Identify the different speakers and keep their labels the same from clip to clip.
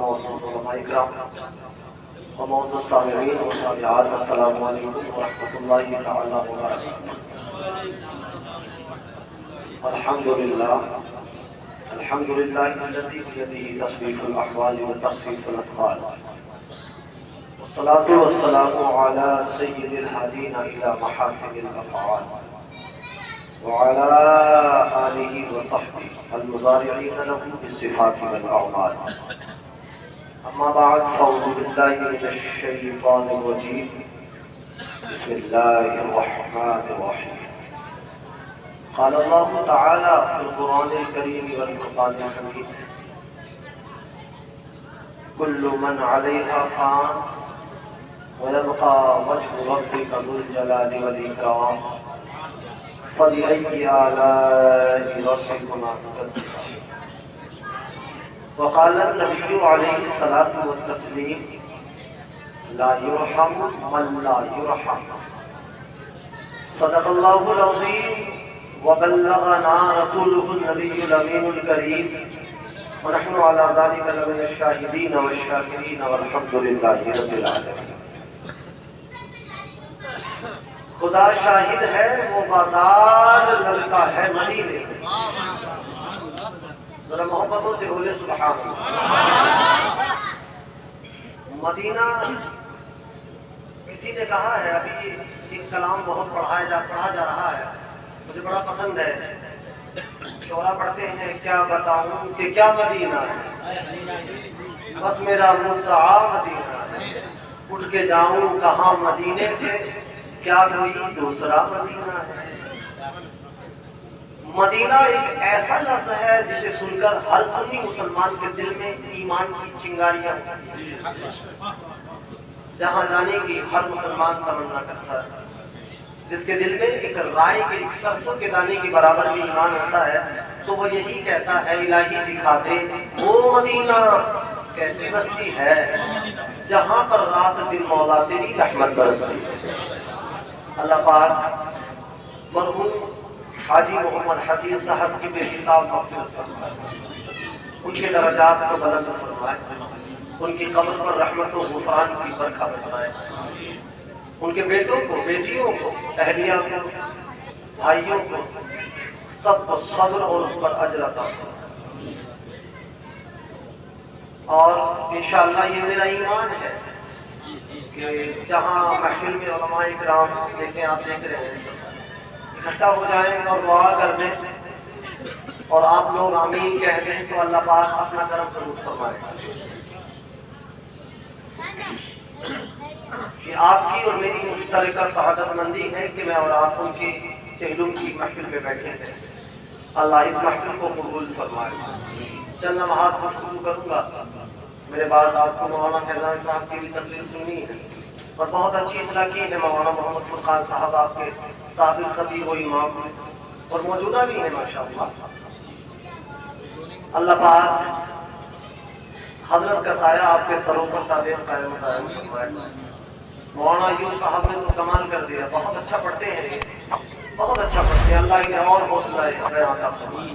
Speaker 1: معزز علماء کرام و معزز سامعین و سامعات، السلام علیکم ورحمۃ اللہ تعالی وبرکاتہ۔ الحمد للہ الذی بیدہ تصریف الاحوال و تخفیف الاثقال، والصلاة والسلام علی سید الہادین الی محاسن الافعال وعلى آله وصحبه المزارعين له بالصفات والأعمال. أما بعد، فأعوذ بالله من الشيطان الرجيم. بسم الله الرحمن الرحيم. قال الله تعالى في القرآن الكريم والفرقان الحميد: كل من عليها فان ويبقى وجه ربك ذو الجلال والإكرام فبأي آلاء ربكما تكذبان. وقال النبي عليه الصلاة والتسليم: لا يرحم من لا يرحم. صدق الله العظيم وبلغنا رسوله النبي الأمين الكريم، ونحن على ذلك لمن الشاهدين والشاكرين والحمد لله رب العالمين. خدا شاہد ہے وہ بازار لگتا ہے مدینے میں. ذرا محبتوں سے بولے سبحان اللہ. مدینہ کسی نے کہا ہے، ابھی ایک کلام بہت پڑھا جا رہا ہے، مجھے بڑا پسند ہے. شعرا پڑھتے ہیں: کیا بتاؤں کہ کیا مدینہ ہے، بس میرا مدعا مدینہ ہے. اٹھ کے جاؤں کہاں مدینے سے، کیا کوئی دوسرا مدینہ ہے. مدینہ ایک ایسا لفظ ہے جسے سن کر ہر سنی مسلمان کے دل میں ایمان کی چنگاریاں جہاں جانے کی ہر مسلمان تمنا کرتا ہے. جس کے دل میں ایک رائے کے ایک سرسوں کے دانے کے برابر بھی ایمان ہوتا ہے تو وہ یہی کہتا ہے: الہی دکھا دے وہ مدینہ کیسی بستی ہے جہاں پر رات دن مولا تیری رحمت برستی ہے. اللہ پاک مرحوم حاجی محمد حسین صاحب کی بے حساب مغفرت فرمائے، ان کے درجات کو بلند فرمائے، ان کی قبر پر رحمت و غفران کی برکھا برسائے. ان کے بیٹوں کو، بیٹیوں کو، اہلیہ کو، بھائیوں کو، سب کو صبر اور اس پر اجر عطا فرمائے. اور انشاءاللہ یہ میرا ایمان ہے کہ جہاں محفل میں علماء اکرام دیکھیں، آپ دیکھ رہے ہیں، اکٹھا ہو جائیں اور دعا کر دیں اور آپ لوگ آمین کہہ دیں تو اللہ پاک اپنا کرم ضرور فرمائے. یہ آپ کی اور میری مشترکہ سعادت مندی ہے کہ میں اور آپ ان کے چہلم کی محفل میں بیٹھے ہیں. اللہ اس محفل کو قبول فرمائے. چند لمحات گفتگو کروں گا. میرے بعد آپ کو مولانا فیضان صاحب کی بھی تقریر سننی ہے اور بہت اچھی اصلاح کی ہے. مولانا محمد فرقان صاحب آپ کے سابق خطیب و امام اور موجودہ بھی ہیں ماشاءاللہ. اللہ پاک حضرت کا سایہ آپ کے سروں پر دائم قائم فرمائے. مولانا ایوب صاحب نے تو کمال کر دیا، بہت اچھا پڑھتے ہیں، بہت اچھا پڑھتے ہیں. اللہ انہیں اور حوصلہ عطا فرمائے.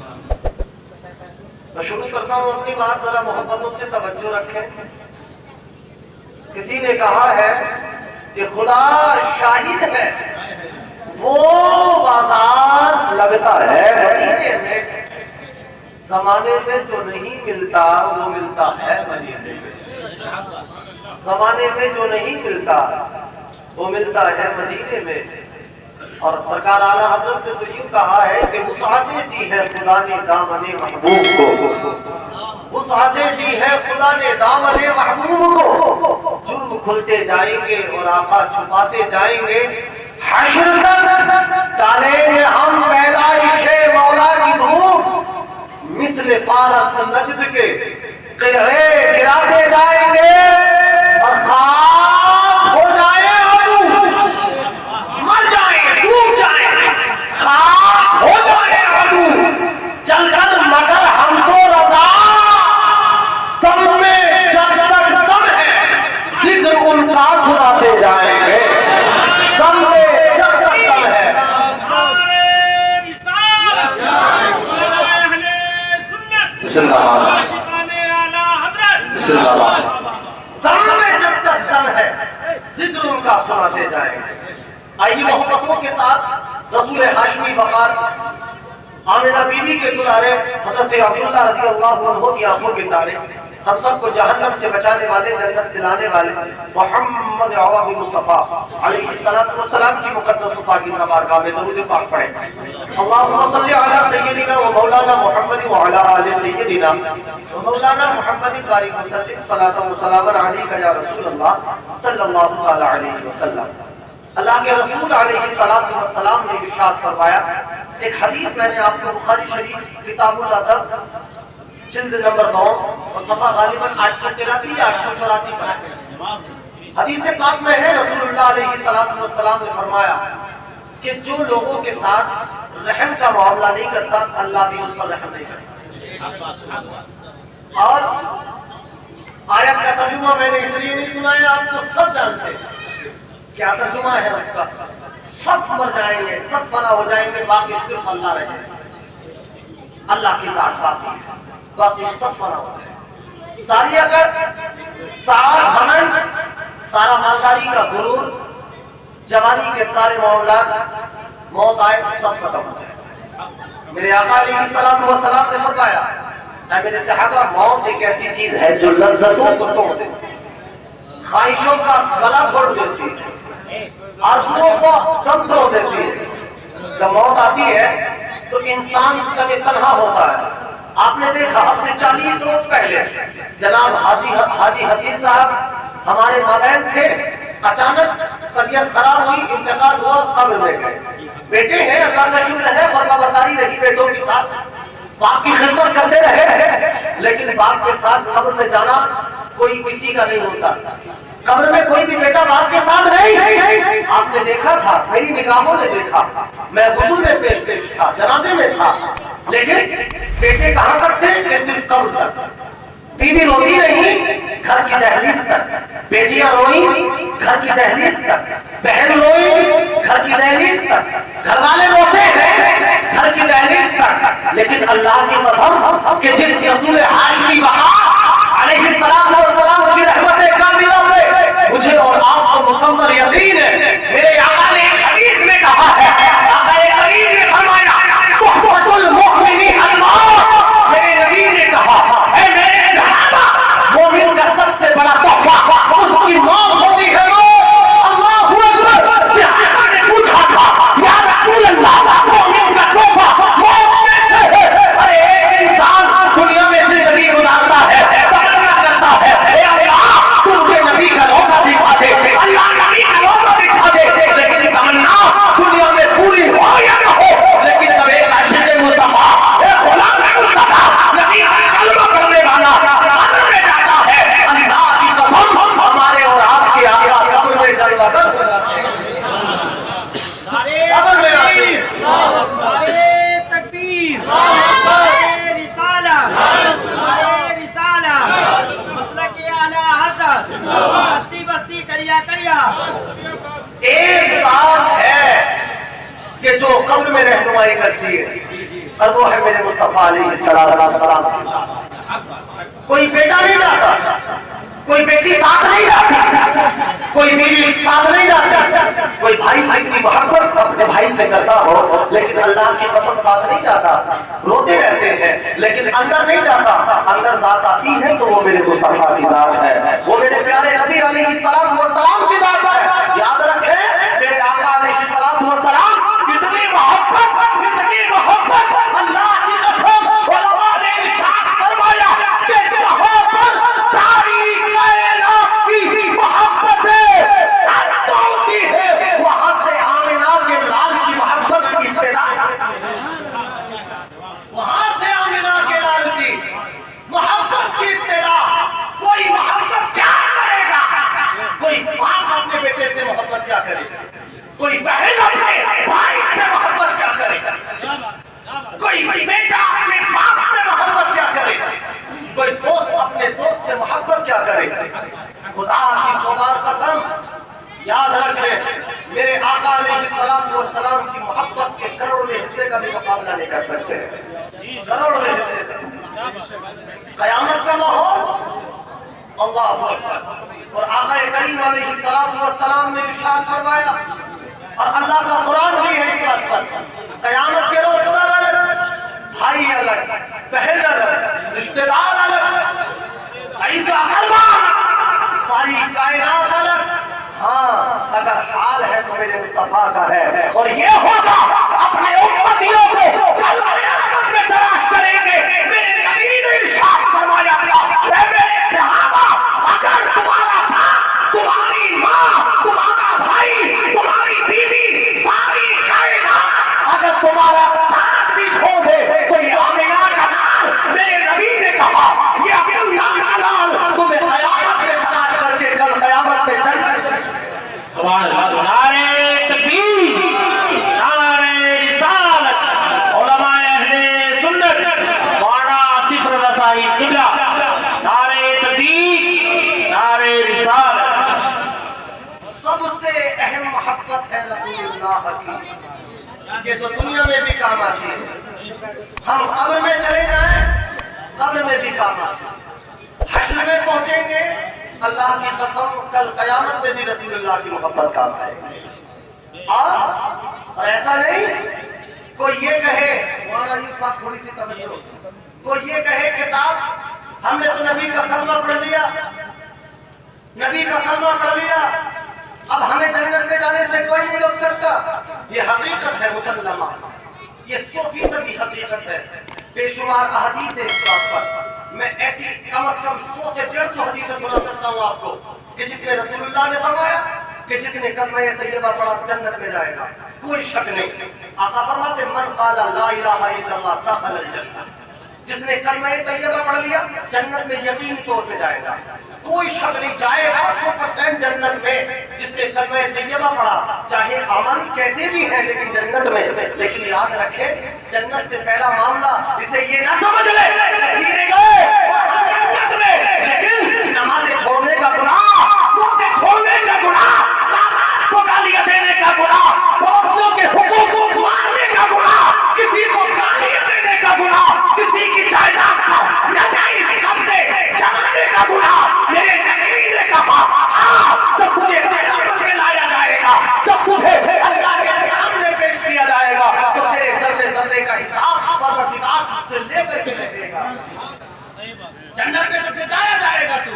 Speaker 1: میں شروع کرتا ہوں اپنی بات، ذرا محبتوں سے توجہ رکھیں. کسی نے کہا ہے کہ خدا شاہد ہے وہ بازار لگتا ہے مدینے میں، زمانے میں جو نہیں ملتا وہ ملتا ہے مدینے میں. زمانے میں جو نہیں ملتا وہ ملتا ہے مدینے میں. اور سرکار اعلیٰ حضرت نے تو یوں کہا ہے کہ وسعتیں دی ہے خدا نے دامن محبوب کو، وسعتیں دی ہے خدا نے دامن محبوب کو. جرم کھلتے جائیں گے اور آقا چھپاتے جائیں گے. حشر تک ڈالیں گے ہم پیدائش مولا کی دھوپ، مثل فارس نجد کے قلعے گراتے جائیں گے اور خاک ہو جائیں عدو، مر جائیں، ڈوب جائیں، خاک ہو جائیں عدو، چل کر مگر ہم تو رضا. دم میں جب تک دم ہے ذکر ان کا سناتے جائیں گے. دم میں جب تک دم ہے. زندہ باد. آئیے محبتوں کے ساتھ رسول ہاشمی وقار آمنہ بی بی کے دلارے حضرت عبداللہ رضی اللہ عنہ کی آنکھوں کے تارے، ہم سب کو جہنم سے بچانے والے، جنت دلانے والے محمد عوام مصطفیٰ علیہ السلام کی مقدس و پاکیزہ بارگاہ میں درود پاک پڑھیں۔ اللہم صلی علی سیدنا و مولانا محمد و علی آل سیدنا و مولانا محمد بارک وسلم صلاۃ و سلام علیک یا رسول اللہ صلی اللہ تعالی علیہ وسلم۔ اللہ کے رسول علیہ السلام نے ارشاد فرمایا، ایک حدیث میں نے آپ کو بخاری شریف کتاب الادب جلد نمبر 9 اور صفحہ غالباً 883 یا 884 پر ہے۔ حدیث پاک میں ہے، رسول اللہ علیہ السلام نے فرمایا کہ جو لوگوں کے ساتھ رحم کا معاملہ نہیں کرتا، اللہ بھی اس پر رحم نہیں کرتا۔ اور آیت کا ترجمہ میں نے اس لیے نہیں سنایا، آپ کو سب جانتے ہیں کیا ترجمہ ہے اس کا۔ سب مر جائیں گے، سب فنا ہو جائیں گے، باقی صرف اللہ رہے گا، اللہ کی ذات باقی ہے، باقی سب فنا ہو جائیں گے۔ ساری اگر سارا گھمنڈ، سارا مالداری کا غرور، جوانی کے سارے معاملات، موت آئے سب ختم ہو جائے گا۔ میرے آقا علیہ السلام نے فرمایا، اے میرے صحابہ، موت ایک ایسی چیز ہے جو لذتوں کو توڑ دیتی ہے، خواہشوں کا گلا گھوٹ دیتی ہے، آرزوؤں کو دم توڑ دیتی ہے۔ جب موت آتی ہے تو انسان کبھی تنہا ہوتا ہے۔ آپ نے دیکھا اب سے 40 روز پہلے جناب حاجی حسین صاحب ہمارے مابین تھے، اچانک طبیعت خراب ہوئی، انتقال ہوا، قبر میں گئے۔ بیٹے ہیں، اللہ کا شکر ہے، فرما برداری رہی بیٹوں کے ساتھ، باپ کی خدمت کرتے رہے، لیکن باپ کے ساتھ قبر میں جانا کوئی کسی کا نہیں ہوتا۔ قبر میں کوئی بھی بیٹا باپ کے ساتھ نہیں۔ آپ نے دیکھا تھا، میری نگاہوں نے دیکھا، میں غسل میں پیش تھا، جنازے میں تھا، لیکن بیٹے کہاں تک تھے کہ صرف قبر تک۔ بیوی روتی رہی گھر کی دہلیز تک، بیٹیاں روئی گھر کی دہلیز تک، بہن روئی گھر کی دہلیز تک، گھر والے روتے ہیں گھر کی دہلیز تک، لیکن اللہ کی قسم کہ جس رسول ہاشمی وقار علیہ السلام کی رحمت کاملہ میں مجھے اور آپ کو مکمل یقین ہے، میرے آقا نے ایک حدیث میں کہا ہے، آقا کریم نے فرمایا تحفۃ المؤمن الموت، میرے نبی نے کہا اے میرے صحابہ، مومن کا سب سے بڑا تحفہ اس کی موت ہوتی ہے۔ اللہ اکبر، صحابہ نے پوچھا تھا یا رسول اللہ، مومن کا تحفہ موت کیسے ہے؟ ارے ایک انسان دنیا میں زندگی گزارتا ہے، نبی کا روزہ دکھا دے، اللہ نبی کا روزہ دکھا دے، لیکن تمنا دنیا میں پوری ہو یا نہ ہو، لیکن جب ایک عاشق مصطفیٰ، ایک غلام مصطفیٰ، نبی کا کلمہ کرنے والا قبر میں جاتا ہے، اللہ کی قسم ہمارے اور آپ کے آقا قبر میں جلوہ گر ہو جاتے ہیں، قبر میں آتے ہیں۔
Speaker 2: نعرے تکبیر، نعرے رسالت، نعرے رسالت، مسلک اعلیٰ حضرت، بستی بستی کریا کریا۔
Speaker 1: ایک ذات ہے کہ جو قبر میں رہنمائی کرتی ہے، اور وہ ہے میرے مصطفیٰ علیہ السلام کی ذات۔ کوئی بیٹا نہیں جاتا، کوئی بیٹی ساتھ نہیں جاتی، کوئی بیوی ساتھ نہیں جاتی، کوئی بھائی اتنی محبت اپنے بھائی سے کرتا ہو لیکن اللہ کی قسم ساتھ نہیں جاتا، روتے رہتے ہیں لیکن اندر نہیں جاتا۔ اندر ذات آتی ہے تو وہ میرے مصطفیٰ کی ذات ہے، وہ میرے پیارے نبی علیہ السلام کی ذات ہے۔ یاد رکھیں میرے آقا علیہ السلام اتنی محبت اللہ کی قسم علماء نے ارشاد فرمایا کہ جہاں پر ساری کائنات کی محبتیں توڑتی ہے، وہاں سے آمنہ کے لال کی محبت کی ابتدا ہے، وہاں سے آمنہ کے لال کی محبت کی ابتدا۔ کوئی محبت کیا کرے گا؟ کوئی باپ اپنے بیٹے سے محبت کیا کرے گا؟ کوئی بہن اپنے بھائی سے محبت کیا کرے گا؟ کوئی بیٹا اپنے باپ سے محبت کیا کرے گا؟ کوئی دوست اپنے دوست سے محبت کیا کرے گا؟ خدا کی سو بار قسم یاد رکھیں، میرے آقا علیہ السلام کی محبت کے کروڑویں حصے کا بھی مقابلہ نہیں کر سکتے، کروڑویں حصے کا۔ قیامت کا ماحول اللہ اکبر، اور آقا کریم علیہ السلام نے ارشاد فرمایا، اور کا ہے، اور یہ ہوگا اپنے امتیوں کو کل قیامت میں تلاش کریں گے۔ میرے نبی نے ارشاد فرمایا تھا، اے میرے صحابہ، اگر تمہارا باپ، تمہاری ماں، تمہارا بھائی، تمہاری بیوی، ساری کائنات اگر تمہارا ساتھ بھی چھوڑ دے تو یہ آمنہ کا لال، میرے نبی نے کہا یہ عبداللہ کا لال تمہیں قیامت میں تلاش کر کے کل قیامت میں جنت میں۔
Speaker 3: سبحان اللہ۔ نعرہ تکبیر، نعرہ رسالت، علماء اہل سنت، مولانا آصف رضا صاحب قبلہ، نعرہ تکبیر، نعرہ رسالت۔
Speaker 1: سب سے اہم محبت ہے رسول اللہ کی، یہ جو دنیا میں بھی کام آتی ہے۔ ہم قبر میں چلے جائیں، قبر میں بھی کام آتی ہے، حشر میں پہنچیں گے، اللہ کی قسم کل قیامت میں بھی رسول اللہ کی محبت کام آئے گی۔ اور ایسا نہیں کوئی یہ کہے، مولانا یہ صاحب تھوڑی سی توجہ، کوئی یہ کہے کہ صاحب ہم نے تو نبی کا کلمہ پڑھ لیا، نبی کا کلمہ پڑھ لیا، اب ہمیں جنت میں جانے سے کوئی نہیں روک سکتا۔ یہ حقیقت ہے مسلمہ، یہ 100% حقیقت ہے، بے شمار احادیث ہے اس بات پر۔ میں ایسی کم از کم 100 سے 150 حدیثیں سنا سکتا ہوں آپ کو کہ جس میں رسول اللہ نے فرمایا کہ جس نے کلمہ طیبہ پڑھا جنت میں جائے گا، کوئی شک نہیں۔ آقا فرماتے من قال لا الہ الا اللہ دخل الجنہ، جس نے کلمہ طیبہ پڑھ لیا جنت میں یقینی طور پہ جائے گا، کوئی شک نہیں، جائے گا 100% جنت میں۔ جس نے کلمہ طیبہ پڑھا چاہے عمل کیسے بھی ہے لیکن جنت میں۔ لیکن یاد رکھے جنت سے پہلا معاملہ اسے یہ نہ سمجھ لے سیدھے گئے جنت میں، لیکن نمازیں چھوڑنے کا گناہ، روزے چھوڑنے کا گناہ، کو گالیاں دینے کا گناہ، دوستوں کے حقوق مارنے کا گناہ، کسی کو گالیاں دینے کا گناہ، کسی کی جائیداد کو ناجائز قبضے جمانے کا گناہ۔ میرے نبی نے کہا جب تجھے قیامت میں لایا جائے گا، جب تجھے اللہ کے سامنے پیش کیا جائے گا تو تیرے ذرے ذرے کا حساب پروردگار تجھ سے لے کر کے رہے گا۔ جنت میں تو جایا جائے گا تو،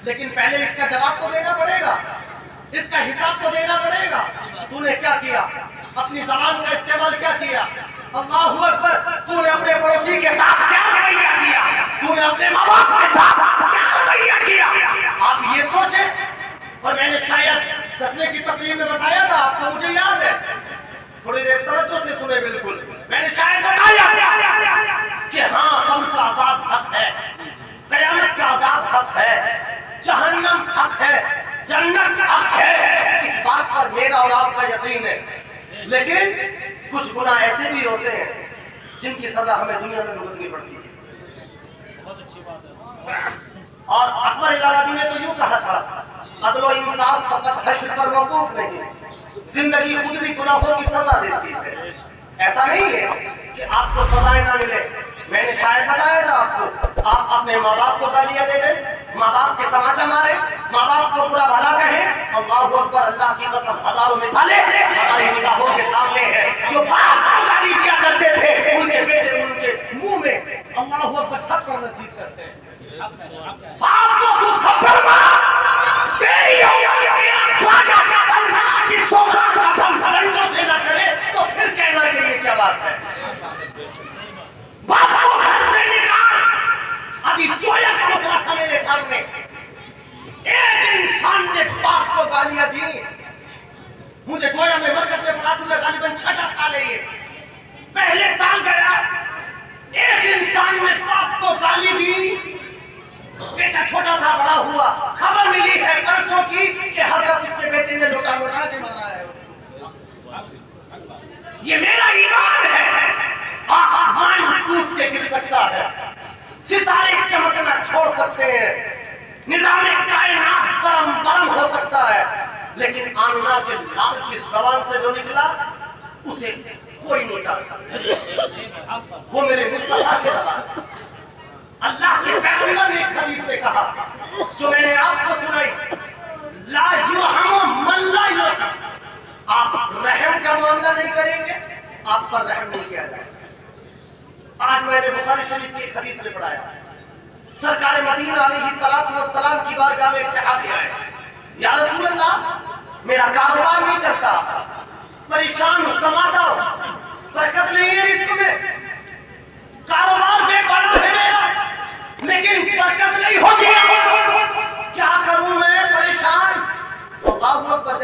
Speaker 1: لیکن پہلے اس کا جواب تو دینا پڑے گا، اس کا حساب تو دینا پڑے گا۔ تو نے کیا کیا؟ اپنی زبان کا استعمال کیا کیا؟ اللہ اکبر۔ تو نے اپنے پڑوسی کے ساتھ کیا رویہ کیا؟ تو نے اپنے ماں باپ کے ساتھ کیا رویہ کیا؟ آپ یہ سوچیں، اور میں نے شاید 10ویں کی تقریر میں بتایا تھا، آپ کو مجھے یاد ہے، تھوڑی دیر توجہ سے سنیں بالکل، میں نے شاید بتایا کہ ہاں قبر کا عذاب حق ہے، قیامت کا عذاب حق ہے، جہنم حق ہے، جنت حق ہے، اس بات پر میرا اور آپ کا یقین ہے۔ لیکن کچھ گناہ ایسے بھی ہوتے ہیں جن کی سزا ہمیں دنیا میں بھگتنی پڑتی ہے۔ اور اکبر الہٰبادی نے تو یوں کہا تھا، عدل و انصاف فقط حشر پر موقوف نہیں، زندگی خود بھی گناہوں کی سزا دیتی ہے۔ ایسا نہیں ہے کہ آپ کو سزائیں نہ ملے۔ میں نے شاید بتایا تھا آپ کو، آپ اپنے ماں باپ کو گالیاں دے دیں، ماں باپ کے تماچا مارے، ماں باپ کو برا بھلا کہیں، اللہ اکبر، اللہ کی قسم ہزاروں مثالیں ہماری نگاہوں کے سامنے ہیں۔ جو باپ کو گالی دیا کرتے تھے ان کے بیٹے ان کے منہ میں اللہ اکبر تھپڑ نصیب کرتے ہیں۔ باپ کو تو تھپڑ مار، تیری اللہ کی سو قسم ڈنڈوں سے نہ کرے تو پھر کہنا کہ یہ کیا بات ہے۔ باپ کو گھر سے نکال، ابھی جویا کا مسئلہ تھا میرے سامنے، ایک انسان نے باپ کو گالیاں دی، مجھے جویا میں مرکز میں پڑھاتے ہوئے غالباً 6 سال ہے، یہ پہلے سال گیا، ایک انسان نے باپ کو گالی دی، بیٹا چھوٹا تھا بڑا ہوا، خبر ملی ہے پرسوں کی کہ حضرت اس کے بیٹے نے لوٹا لوٹا کے مارا ہے۔ یہ میرا ایمان ہے، آسمان ٹوٹ کے گر سکتا ہے، ستارے چمکنا چھوڑ سکتے ہیں، نظام کائنات درم برم ہو سکتا ہے، لیکن آمنہ کے لال کی زبان سے جو نکلا اسے کوئی نہیں ٹال سکتا، وہ میرے مصطفیٰ کی زبان۔ اللہ کے پیغمبر نے ایک حدیث میں کہا جو میں نے آپ کو سنائی، لا یرحم من لا یرحم، آپ رحم کا معاملہ نہیں کریں گے آپ پر رحم نہیں کیا جائے گا۔ آج میں نے بخاری شریف کی ایک حدیث میں پڑھایا، سرکار مدینہ علیہ السلام کی بارگاہ میں ایک صحابی آئے، یا رسول اللہ میرا کاروبار نہیں چلتا،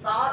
Speaker 1: 7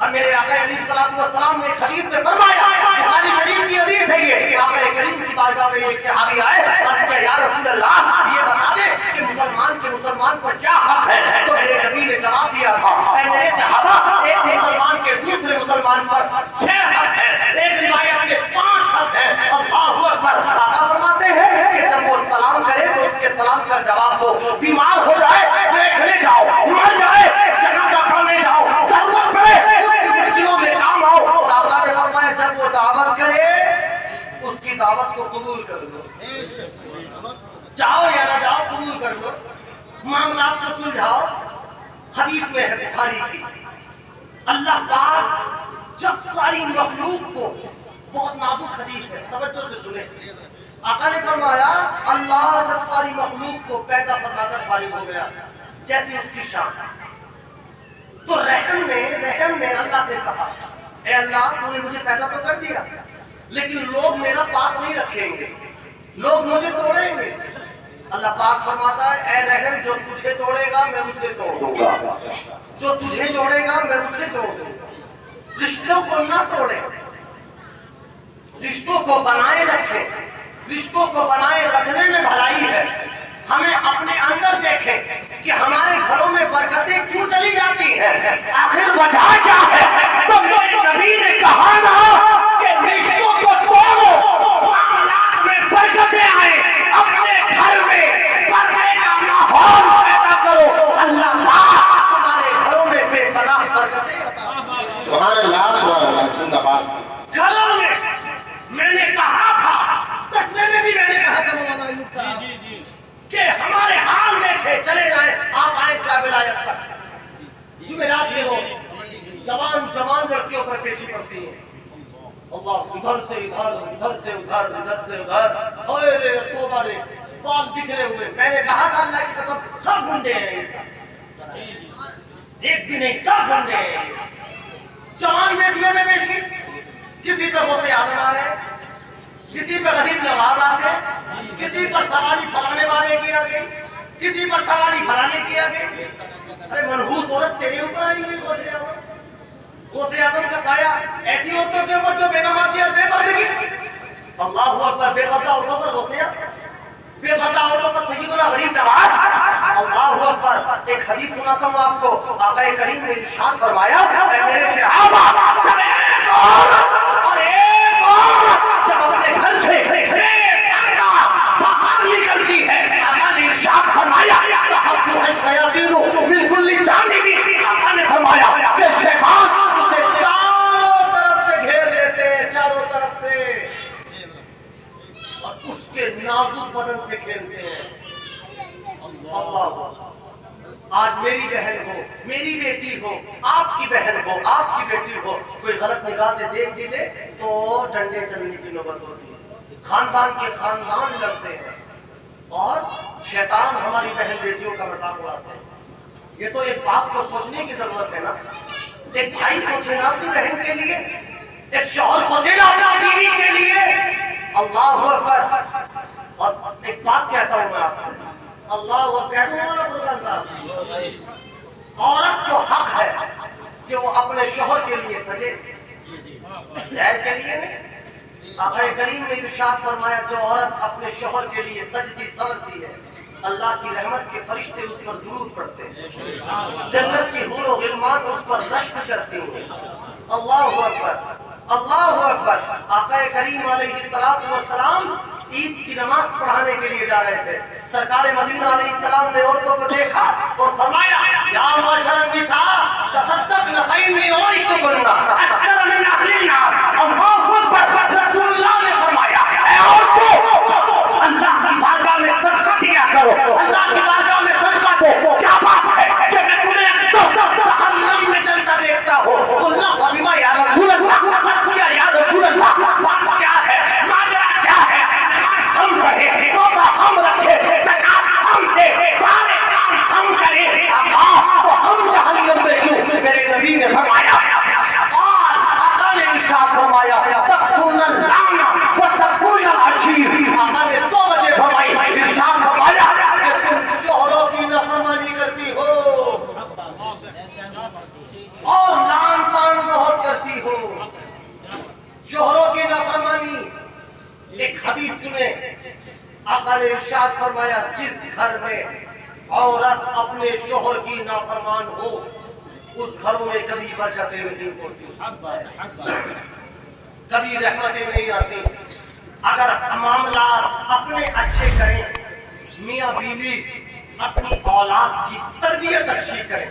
Speaker 1: اور میرے آقا علیہ السلام نے ایک حدیث میں فرمایا، بخاری شریف کی حدیث ہے یہ، آقا کریم کی بارگاہ میں ایک صحابی آئے، عرض کیا یا رسول اللہ یہ بتا دے کہ مسلمان پر کیا حق ہے؟ تو میرے نبی نے جواب دیا تھا، اے میرے صحابہ، ایک مسلمان کے دوسرے مسلمان پر 6 حق ہے، ایک روایت میں 5 حق ہے۔ اللہ اکبر۔ آقا فرماتے ہیں کہ جب وہ سلام کرے تو اس کے سلام کا جواب دو، بیمار ہو جائے دیکھنے جاؤ، مر جائے جنازہ پڑھنے جاؤ، ضرورت پڑے مشکلوں میں کام آؤ۔ اور آقا نے فرمایا جب وہ دعوت کرے اس کی دعوت کو قبول کر لو، جاؤ یا نہ جاؤ قبول کر لو، معاملات کو سلجھاؤ۔ حدیث میں ہے بخاری کی، اللہ پاک جب ساری مخلوق کو، بہت نازک حدیث ہے توجہ سے سنیں، آقا نے فرمایا اللہ جب ساری مخلوق کو پیدا فرما کر فارغ ہو گیا جیسے اس کی شان، تو رحم نے اللہ سے کہا اے اللہ تو نے مجھے پیدا تو کر دیا لیکن لوگ میرا پاس نہیں رکھیں گے، لوگ مجھے توڑیں گے۔ اللہ پاک فرماتا ہے اے رحم جو تجھے توڑے گا میں اسے توڑ دوں گا، جو تجھے جوڑے گا میں اسے جوڑ دوں گا۔ رشتوں کو نہ توڑے، رشتوں کو بنائے رکھیں، رشتوں کو بنائے رکھنے میں بھلائی ہے۔ ہمیں اپنے اندر دیکھیں کہ ہمارے گھروں میں برکتیں کیوں چلی جاتی ہیں، آخر وجہ کیا ہے؟ تو میرے نبی نے کہا نا کہ رشتوں کو توڑو، معاملات میں برکتیں آئیں، اپنے گھر میں برکت کا ماحول پیدا کرو، اللہ پاک تمہارے گھروں میں بے پناہ برکتیں عطا فرمائے۔
Speaker 4: سبحان اللہ زندہ باد۔
Speaker 1: گھروں میں میں نے کہا تھا، قصبے میں بھی میں نے کہا تھا مولانا ایوب صاحب کہ ہمارے حال دیکھے چلے جائیں، آپ آئیں شاہ ولایت پر جمعرات میں ہو، جوان لڑکیوں پر پیشی پڑتی ہیں، اللہ ادھر سے ادھر، ادھر سے ادھر، ادھر سے ادھر، اوے رے توبہ رے، بال بکھرے ہوئے۔ میں نے کہا تھا اللہ کی قسم سب گنڈے ہیں، ایک بھی نہیں، سب گنڈے ہیں۔ جوان بیٹیوں میں پیشی، کسی پہ غوث اعظم آ رہے ہیں، کسی پہ غریب نواز آتے ہیں، کسی پر سواری فلانے بابے کی آ گئی، کسی پر سواری فلانے کی آ گئی۔ ارے منحوس عورت تیرے اوپر آئی ہوئی غوث اعظم، غوث اعظم کا سایہ ایسی عورتوں کے اوپر جو بے نمازی اور بے پردگی۔ اللہ اکبر، بے پردہ عورتوں پر غوث اعظم، بے پردہ عورتوں پر سیدنا غریب نواز۔ اللہ اکبر۔ ایک حدیث سناتا ہوں آپ کو، آقا کریم نے ارشاد فرمایا اے میرے صحابہ، جب ایک اور جب اپنے گھر سے باہر نکلتی ہے، آقا نے ارشاد فرمایا تحفظ الشیاطین من کل جانب، آقا نے فرمایا کہ شیطان اسے چاروں طرف سے گھیر لیتے ہیں، چاروں طرف سے، اور اس کے نازک بدن سے کھیلتے ہیں۔ اللہ، آج میری بہن ہو، میری بیٹی ہو، آپ کی بہن ہو، آپ کی بیٹی ہو، کوئی غلط نگاہ سے دیکھ بھی دے تو ڈنڈے چلنے کی نوبت ہوتی ہے، خاندان کے خاندان لڑتے ہیں، اور شیطان ہماری بہن بیٹیوں کا مذاق اڑاتے ہیں۔ یہ تو ایک باپ کو سوچنے کی ضرورت ہے نا، ایک بھائی سوچے نا اپنی بہن کے لیے، ایک شوہر سوچے نا اپنی بیوی کے لیے۔ اللہ اکبر۔ اور ایک بات کہتا ہوں میں آپ سے، اللہ اکبر، عورت کو حق ہے کہ وہ اپنے شوہر کے لیے سجے، غیر کے لیے نہیں۔ آقا کریم نے ارشاد فرمایا جو عورت اپنے شوہر کے لیے سجتی سورتی ہے، اللہ کی رحمت کے فرشتے اس پر درود پڑھتے ہیں، جنت کی حور و غلمان اس پر رشک کرتے ہیں۔ اللہ اکبر، اللہ اکبر۔ آقا کریم علیہ السلام عید کی نماز پڑھانے کے لیے جا رہے تھے، سرکار مدینہ علیہ السلام نے عورتوں کو دیکھا اور فرمایا یا معاشر النساء تصدقن فإنی رأیتکن اکثر من اہل النار۔ اللہ اکبر۔ رسول اللہ نے فرمایا اے عورتوں اللہ کی بارگاہ میں صدقہ دیا کرو، اللہ کی بارگاہ میں صدقہ دو۔ کیا بات ہے کہ میں تمہیں اکثر جہنم میں جلتا دیکھتا ہوں؟ قلنا فاطمہ یا رسول اللہ، قصیہ یا رسول اللہ، بات کیا ہے، ماجرا کیا ہے؟ نماز ہم پڑھے، روزہ ہم رکھے، زکات ہم دے، سارے کام ہم کرے، تو ہم جہنم میں کیوں؟ میرے نبی نے فرمایا، آقا نے ارشاد آقا نے ارشاد فرمایا جس گھر میں عورت اپنے شوہر کی نافرمان ہو اس گھروں میں کبھی برکتیں نہیں ہوتی، کبھی رحمتیں نہیں آتی۔ اگر معاملات اپنے اچھے کریں، میاں بیوی اپنی اولاد کی تربیت اچھی کریں،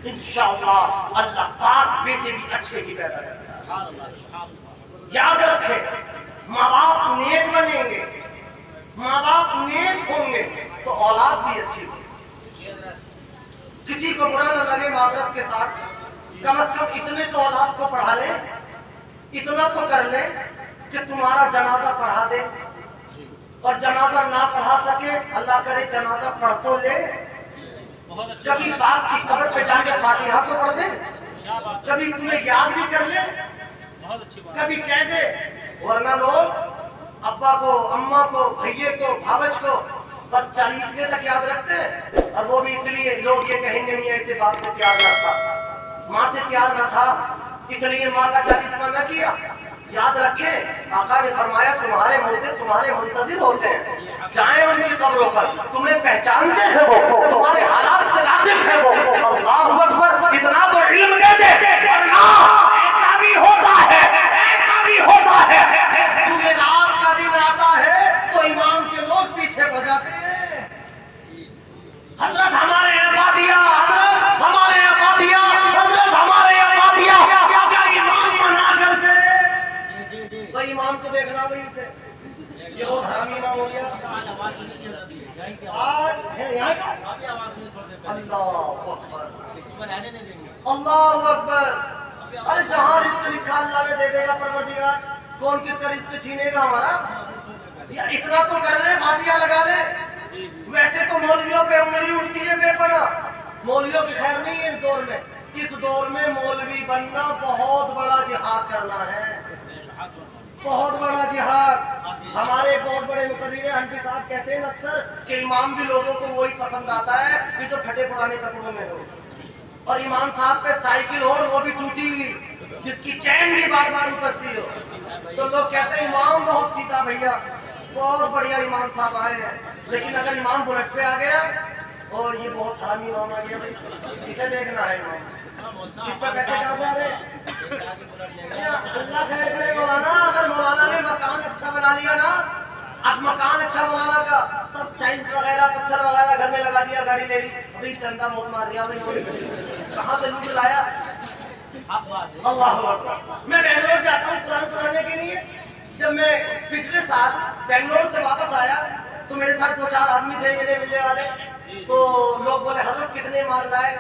Speaker 1: انشاءاللہ اللہ پاک بیٹے بھی اچھے ہی پیدا کرتا ہے۔ یاد رکھیں، ماں باپ نیک بنیں گے، ماں باپ نیک ہوں گے تو اولاد بھی اچھی ہوگی۔ کسی کو برا نہ لگے معذرت کے ساتھ، کم از کم اتنے تو اولاد کو پڑھا لیں، اتنا تو کر لیں کہ تمہارا جنازہ پڑھا دے، اور جنازہ نہ پڑھا سکے اللہ کرے جنازہ پڑھ تو لے، کبھی باپ کی قبر پہ جا کے فاتحہ تو پڑھ دے، کبھی تمہیں یاد بھی کر لے، کبھی کہہ دے۔ ورنہ لوگ ابا کو، اماں کو، بھائیے کو، بھاوج کو بس 40ویں تک یاد رکھتے ہیں، اور وہ بھی اس لیے لوگ یہ کہیں گے میاں اسے باپ سے پیار نہ تھا، ماں سے پیار نہ تھا اس لیے ماں کا 40واں نہ کیا۔ یاد رکھیں آقا نے فرمایا تمہارے مردے تمہارے منتظر ہوتے ہیں، جائیں ان کی قبروں پر، تمہیں پہچانتے ہیں وہ، تمہارے حالات سے واقف ہے وہ۔ اللہ اکبر، اتنا تو علم دے دے، ورنہ ایسا بھی ہوتا ہے، ایسا بھی ہوتا ہے، جمعرات کا دن آتا ہے تو امام کے لوگ پیچھے پڑ جاتے ہیں۔ حضرت ہمارے یہاں پاتیا، حضرت ہمارے یہاں پاتیا، حضرت ہمارے یہاں پاتیا، کیا امام منع کر دے؟ بھائی امام کو دیکھنا وہی سے، یہ بہت حرامی امام ہو گیا۔ آج ہے یہاں کا اللہ اکبر، اللہ اکبر۔ ارے جہاں رزق لکھا اللہ نے دے دے گا پروردگار، کون کس کا رزق چھینے گا ہمارا؟ یا اتنا تو کر لے، فاتحہ لگا لے۔ ویسے تو مولویوں پہ انگلی اٹھتی ہے بے پناہ، مولویوں کی خیر نہیں ہے اس دور میں۔ اس دور میں مولوی بننا بہت بڑا جہاد کرنا ہے، بہت بڑا جہاد۔ ہمارے بہت بڑے مقرر حنفی صاحب کہتے ہیں اکثر کہ امام بھی لوگوں کو وہی پسند آتا ہے کہ جو پھٹے پرانے کپڑوں میں ہو، اور امام صاحب پہ سائیکل ہو اور وہ بھی ٹوٹی ہوئی، جس کی چین بھی بار بار اترتی ہو، تو لوگ کہتے ہیں امام بہت سیدھا بھیا، بہت بڑھیا امام صاحب آئے ہیں۔ لیکن اگر امام بلٹ پہ آ گیا اور یہ بہت حرامی امام آ گیا، بھائی اسے دیکھنا ہے امام، اس پہ پیسے کہاں سے آ رہے؟ اللہ خیر کرے مولانا، اگر مولانا نے مکان اچھا بنا لیا نا، اب مکان اچھا مولانا کا، سب ٹائلس وغیرہ پتھر وغیرہ گھر میں لگا دیا، گاڑی لے لی، ابھی چندہ بہت مار دیا، کہاں سے لوٹ لایا؟ اللہ اکبر۔ میں بنگلور جاتا ہوں قرآن سنانے کے لیے، جب میں پچھلے سال بنگلور سے واپس آیا تو میرے ساتھ 2-4 آدمی تھے میرے ملنے والے، تو لوگ بولے حضرت کتنے مار لائے؟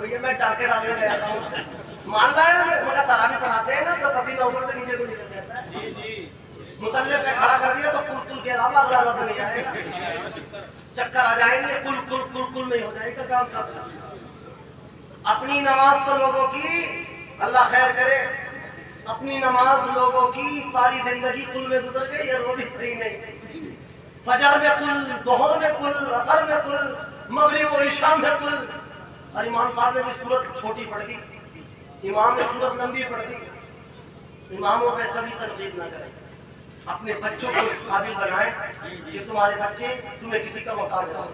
Speaker 1: بھیا میں ڈاکے ڈالنے گیا تھا، مار لایا؟ میں تراویح پڑھاتے ہیں نا تو پسینہ اوپر سے نیچے کو نکل جاتا ہے، مصلی پہ کھڑا کر دیا تو کل کل کے علاوہ اگلا لفظ نہیں آئے گا، چکر آ جائیں گے، کل کل کل کل میں ہو جائے گا کام سب۔ اپنی نماز تو لوگوں کی اللہ خیر کرے، اپنی نماز لوگوں کی ساری زندگی کل میں گزر گئی، اور وہ بھی صحیح نہیں۔ فجر میں کل، ظہر میں کل، عصر میں کل، مغرب و عشاء میں کل، اور امام صاحب نے بھی سورت چھوٹی پڑھ دی، امام نے سورت لمبی پڑھ دی۔ اماموں پہ کبھی تنقید نہ کریں، اپنے بچوں کو اس قابل بنائیں کہ تمہارے بچے تمہیں کسی کا محتاج نہ ہو،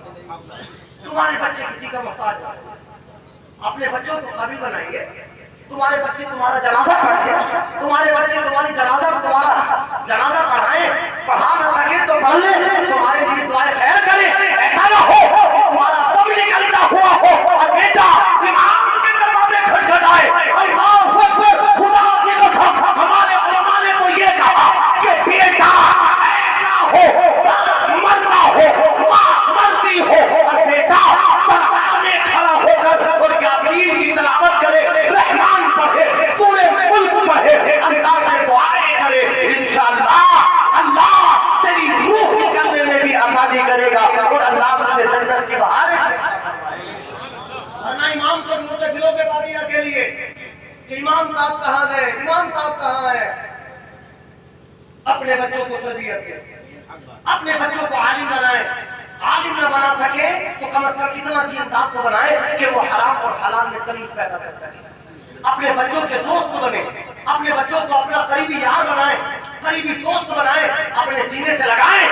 Speaker 1: تمہارے بچے کسی کا محتاج نہ ہو۔ اپنے بچوں کو قابل بنائیں گے، تمہارے بچے تمہارا جنازہ پڑھیں گے، تمہارے بچے تمہاری تمہارا جنازہ پڑھا نہ سکے تو پڑھ لے، تمہارے لیے دعائیں خیر کرے۔ ایسا نہ ہو کہ تمہارا دم نکلتا ہوا ہو اور بیٹا امام کے دروازے کھٹکھٹائے۔ اللہ اکبر، خدا کی قسم ہمارے علماء نے تو یہ کہا کہ بیٹا ایسا ہو، مرنا ہو، ماں مرتی ہو، اور بیٹا سامنے کھڑا ہو کر اور یاسین کی تلاوت کرے، رحمان پڑھے، سورہ ملک پڑھے، اللہ سے دعائیں کرے، انشاءاللہ اللہ تیری روح نکلنے میں بھی آسانی کرے گا، اور اللہ تجھے جنت کی بہاریں دے گا۔ ورنہ امام کو ڈھونڈتے پھرو گے بادیہ کے لیے کہ امام صاحب کہاں گئے، امام صاحب کہاں ہے؟ اپنے بچوں کو تربیت دیں، اپنے بچوں کو عالم بنائیں، عالم نہ بنا سکے تو کم از کم اتنا دیندار تو بنائے کہ وہ حرام اور حلال میں تمیز پیدا کر سکے، اپنے بچوں کے دوست بنے، اپنے بچوں کو اپنا قریبی یار بنائیں، قریبی دوست بنائیں، اپنے سینے سے لگائیں.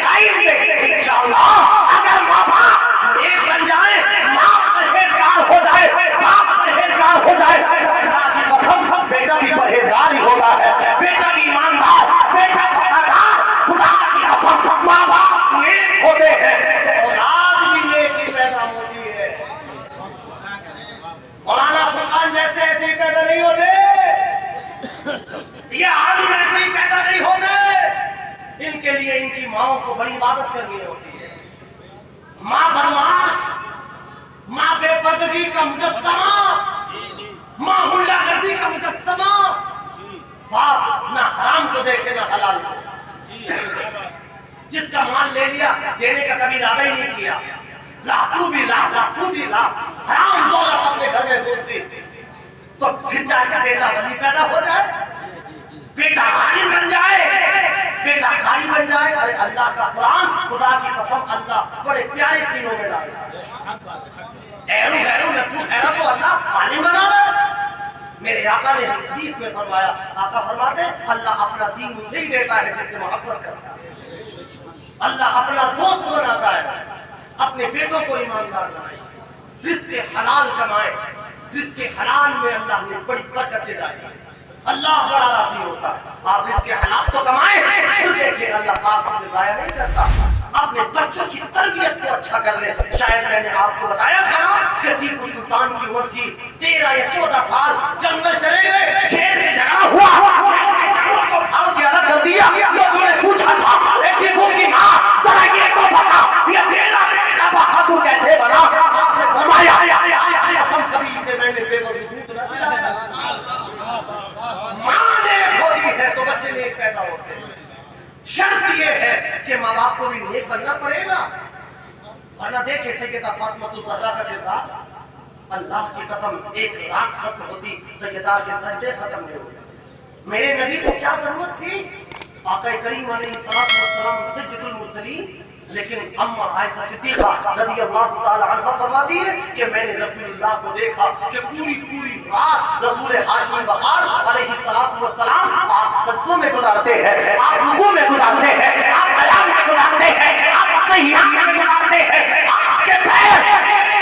Speaker 1: ٹائم پہ انشاءاللہ اگر ماں باپ ایک بن جائیں، ماں پرہیزگار ہو جائے، باپ پرہیزگار ہو جائے، اللہ کی قسم بیٹا بھی پرہیزگار ہی ہوتا ہے، بیٹا بھی ایماندار، بیٹا وفادار. خدا کی قسم ماں باپ نیک ہوتے ہیں تو اولاد بھی نیک ہی پیدا ہوتی ہے. مولانا فرقان جیسے ایسے ہی پیدا نہیں ہوتے، یہ عالم ایسے ہی پیدا نہیں ہوتے. ان کے لیے ان کی ماؤں کو بڑی عبادت کرنی ہوتی ہے. ماں بدماش، ماں بے پردگی کا مجسمہ، ماں غنڈہ گردی کا مجسمہ، باپ نہ حرام کو دیکھے نہ حلال کو. جس کا مال لے لیا دینے کا کبھی ارادہ ہی نہیں کیا، لا تو بھی لا، لا تو بھی لا، حرام دولت اپنے گھر میں گھومتی. تو پھر چاہے بیٹا ولی پیدا ہو جائے، بیٹا عالم بن جائے، بیٹا قاری بن جائے. ارے اللہ کا قرآن خدا کی قسم اللہ بڑے پیارے سینوں میں ڈالا. ایرو غیرو نتو خیرہ کو اللہ عالم بنا رہا. میرے آقا نے حدیث میں فرمایا، آقا فرماتے اللہ اپنا دین اسے ہی دیتا ہے جس سے محبت کرتا ہے. اللہ اپنا دوست بناتا ہے. اپنے بیٹوں کو ایماندار بنائے، رزق حلال کمائے. رزق حلال میں اللہ نے بڑی برکتیں ڈالی. اللہ بڑا راضی ہوتا ہے. آپ رزق حلال تو کمائیں، پھر دیکھیں اللہ پاک سے ضائع نہیں کرتا. اپنے بچوں کی تربیت کو اچھا کر لیں. شاید میں نے آپ کو بتایا تھا نا کہ ٹیپو سلطان کی عمر تھی 13 یا 14 سال. جنگل چلے گئے، شیر سے جھگڑا ہوا، شیر کے جھگڑوں کو پھاڑ کے الگ کر دیا. لوگوں نے پوچھا تھا اے ٹیپو کی ماں ذرا یہ تو بتا یہ تیرا بیٹا بہادر کیسے بنا؟ آپ نے فرمایا قسم کبھی اسے میں نے بے وجود نہ پلایا. ماں نیک ہوتی ہے تو بچے نیک پیدا ہوتے ہیں. شرط یہ ہے کہ ماں باپ کو بھی نیک بننا پڑے گا، ورنہ دیکھیں سیدہ فاطمہ الزہرا کا کردار. اللہ کی قسم ایک رات ختم ہوتی سیدہ کے سجدے ختم نہیں ہوتے. میرے نبی کو کیا ضرورت تھی؟ آقا کریم علیہ السلام سید المرسلین. لیکن اما عائشہ صدیقہ رضی اللہ تعالی عنہ فرماتی ہے کہ میں نے رسول اللہ کو دیکھا کہ پوری رات رسول ہاشمی بقار علیہ السلام آپ سجدوں میں گزارتے ہیں، آپ رکوع میں گزارتے ہیں، آپ قیام میں گزارتے ہیں، آپ قیام میں گزارتے ہیں. آپ کے پیر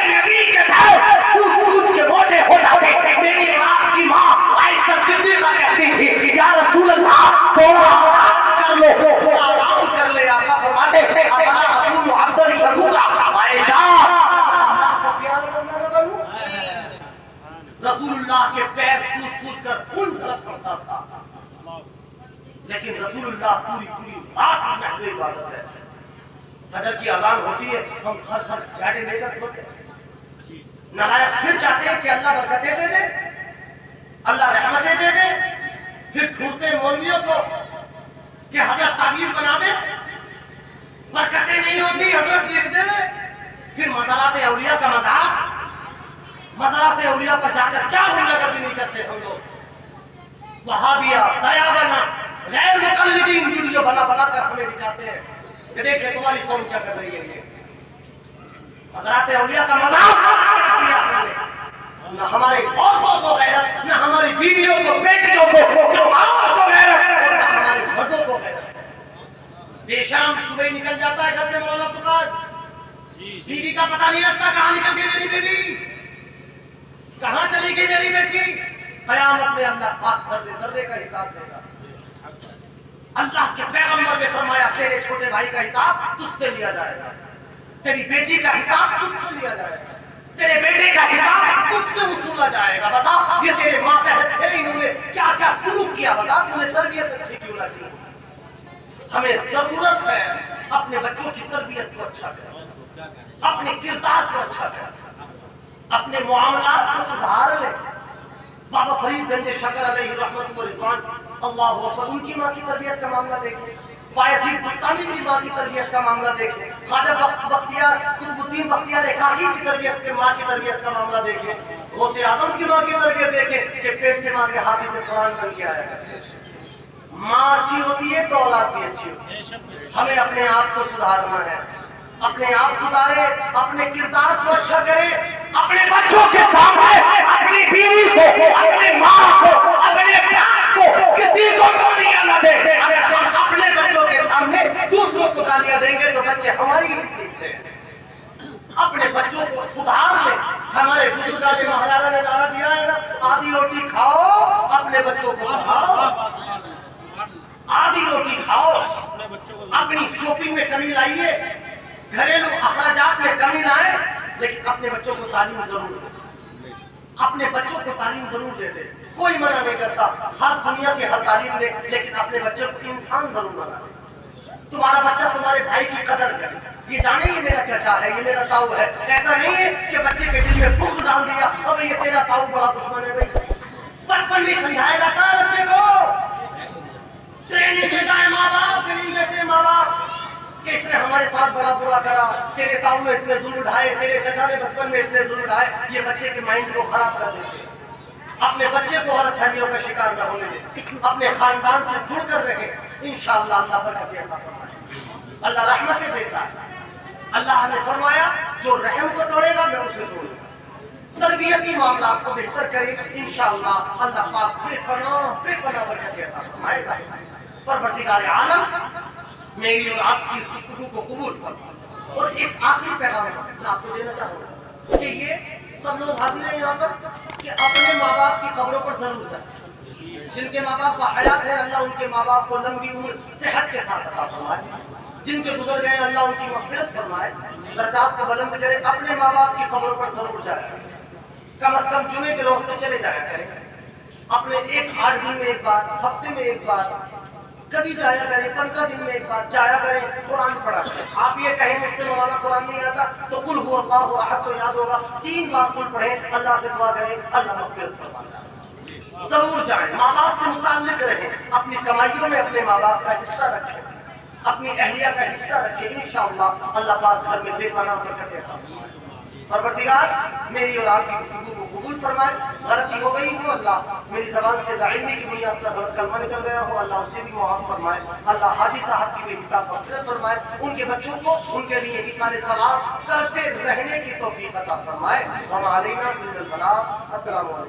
Speaker 1: نبی کے پیر سوچ کے موٹے ہو جاتے ہیں. میری آپ کی ماں عائشہ صدیقہ کہتی تھی یا رسول اللہ تھوڑا آرام کر لو، آرام کر لے. آقا فرماتے ہیں افلا اکون عبدا شکورا. عائشہ اللہ کا پیار بننا نہ بنوں. رسول اللہ کے پیر سوچ کر خون جھلک پڑتا تھا، لیکن رسول اللہ پوری رات محو عبادت رہتے. فجر کی اذان ہوتی ہے، ہم گھر جاٹے لے کر سوتے ہیں. نالائق پھر چاہتے ہیں کہ اللہ برکتیں دے دے، اللہ رحمتیں دے دے. پھر ڈھونڈتے ہیں مولویوں کو کہ حضرت تعویذ بنا دے، برکتیں نہیں ہوتی حضرت لکھ دے. پھر مزارات اولیاء کا مذاق، مزارات اولیاء پر جا کر کیا غنڈہ گردی نہیں کرتے ہم لوگ. وہابیہ دیا بنا غیر مقلدین ویڈیو بنا کر ہمیں دکھاتے ہیں کہ دیکھیں تمہاری قوم کیا کر رہی ہے. یہ مزارات اولیاء کا مذاق کیا ہم نے. نہ ہماری عورتوں کو غیرت، نہ ہماری بیویوں کو، بیٹیوں کو، نہ ماں کو غیرت، اور نہ ہمارے مردوں کو غیرت. بے شام صبح ہی نکل جاتا ہے گھر سے مولانا فقار، بیوی کا پتہ نہیں رکھتا کہاں نکل گئی میری بیوی، کہاں چلی گئی میری بیٹی. قیامت میں اللہ پاک ذرے کا حساب دے گا. اللہ کے پیغمبر نے فرمایا تیرے چھوٹے بھائی کا حساب تجھ سے لیا جائے گا، تیری بیٹی کا حساب تجھ سے لیا جائے گا، تیرے بیٹے کا حساب تجھ سے وصولا جائے گا. بتا یہ تیرے ماتحت تھے، انہوں نے کیا کیا سلوک کیا، بتا تم نے تربیت اچھی کیوں نہ کی. ہمیں ضرورت ہے اپنے بچوں کی تربیت کو اچھا کریں، اپنے کردار کو اچھا کریں، اپنے معاملات کو سدھار لیں. بابا فرید گنج شکر علیہ رحمت و رضوان اللہ اکبر، ان کی ماں کی تربیت کا معاملہ دیکھیں. بایزید بستانی کی ماں کی تربیت کا معاملہ دیکھیں. خواجہ بختیار قطب الدین بختیار کاکی کی تربیت کے ماں کی تربیت کا معاملہ دیکھیں. غوث اعظم کی ماں کی تربیت دیکھیں کہ پیٹ سے ماں کے حافظ قرآن بن کے آیا ہے. ماں اچھی ہوتی ہے تو اولاد بھی اچھی ہوتی ہے. ہمیں اپنے آپ کو سدھارنا ہے، اپنے آپ سدھارے، اپنے کردار کو اچھا کرے، اپنے بچوں کے سامنے اپنی بیوی کو، اپنے ماں کو، اپنے کسی کو گالیاں نہ دیں. اگر ہم اپنے بچوں کے سامنے دوسروں کو گالیاں دیں گے تو بچے ہماری ہی سیکھتے ہیں. اپنے بچوں کو سدھار لیں. ہمارے بزرگان مہاراجا نے نعرہ دیا ہے نا, آدھی روٹی کھاؤ, اپنے بچوں کو پڑھاؤ. آدھی روٹی کھاؤ, اپنی شاپنگ میں کمی لائیے, گھریلو اخراجات میں کمی لائیں, لیکن اپنے بچوں کو تعلیم ضرور دیں. اپنے بچوں کو تعلیم ضرور دے دیں. کوئی منع نہیں کرتا, ہر دنیا کی ہر تعلیم دے, لیکن اپنے بچے کو انسان ضرور بنا دے. تمہارا بچہ تمہارے بھائی کی قدر کرے, یہ جانے یہ میرا چچا ہے, یہ میرا تاؤ ہے. ایسا نہیں ہے کہ بچے کے دل میں بغض ڈال دیا, اب یہ تیرا تاؤ بڑا دشمن ہے. بھائی بچپن میں سمجھایا جاتا ہے بچے کو, ٹریننگ دیتا ہے ماں باپ, ٹریننگ دیتے ہیں ماں باپ کہ اس نے ہمارے ساتھ بڑا برا کرا, تیرے تاؤ نے اتنے ظلم ڈھائے, تیرے چچا نے بچپن میں اتنے ظلم ڈھائے. یہ بچے کے مائنڈ کو خراب کر دیتے ہیں. اپنے بچے کو غلط فہمیوں کا شکار نہ ہونے دیں, اپنے خاندان سے جڑ کر رہیں. انشاءاللہ اللہ برکت عطا فرمائے, اللہ رحمتیں دیتا ہے. اللہ نے فرمایا جو رحم کو توڑے گا میں اسے توڑوں گا. تربیتی معاملات کو بہتر کرے, انشاءاللہ اللہ پاک بے پناہ برکت عطا فرمائے گا. پروردگار عالم میری اور آپ کی اس گفتگو کو قبول فرما. اور ایک آخری پیغام میں آپ کو دینا چاہوں گا کہ یہ سب لوگ حاضر ہیں یہاں پر کہ اپنے ماں باپ کی قبروں پر ضرور جائیں. جن کے ماں باپ کا حیات ہے اللہ ان کے ماں باپ کو لمبی عمر صحت کے ساتھ عطا فرمائے. جن کے گزر گئے اللہ ان کی مغفرت فرمائے, درجات کو بلند کرے. اپنے ماں باپ کی قبروں پر ضرور جائیں, کم از کم جمعے کے روز تو چلے جایا کریں. اپنے 8 دن میں ایک بار, ہفتے میں ایک بار, کبھی جایا کریں, 15 دن میں ایک بار جایا کریں, قرآن پڑھا کریں. آپ یہ کہیں مجھ سے مولانا قرآن نہیں آتا تو قل هو اللہ احد تو یاد ہوگا, 3 بار قل پڑھیں, اللہ سے دعا کریں, اللہ مغفرت فرمائے. ضرور جائیں, ماں باپ سے متعلق رہیں, اپنی کمائیوں میں اپنے ماں باپ کا حصہ رکھیں, اپنی اہلیہ کا حصہ رکھیں. انشاءاللہ اللہ پاک گھر میں بے پناہ برکت عطا فرمائے. پروردگار میری اور آپ کی گفتگو کو قبول فرمائے. غلطی ہو گئی ہو اللہ میری زبان سے علمی کی بنیاد پر غلط کلمہ نکل گیا ہو, اللہ اسے بھی معاف فرمائے. اللہ حاجی صاحب کی بے حساب مغفرت فرمائے. ان کے بچوں کو ان کے لیے ایصال ثواب کرتے رہنے کی توفیق عطا فرمائے. وما علینا الا البلاغ. السلام علیکم.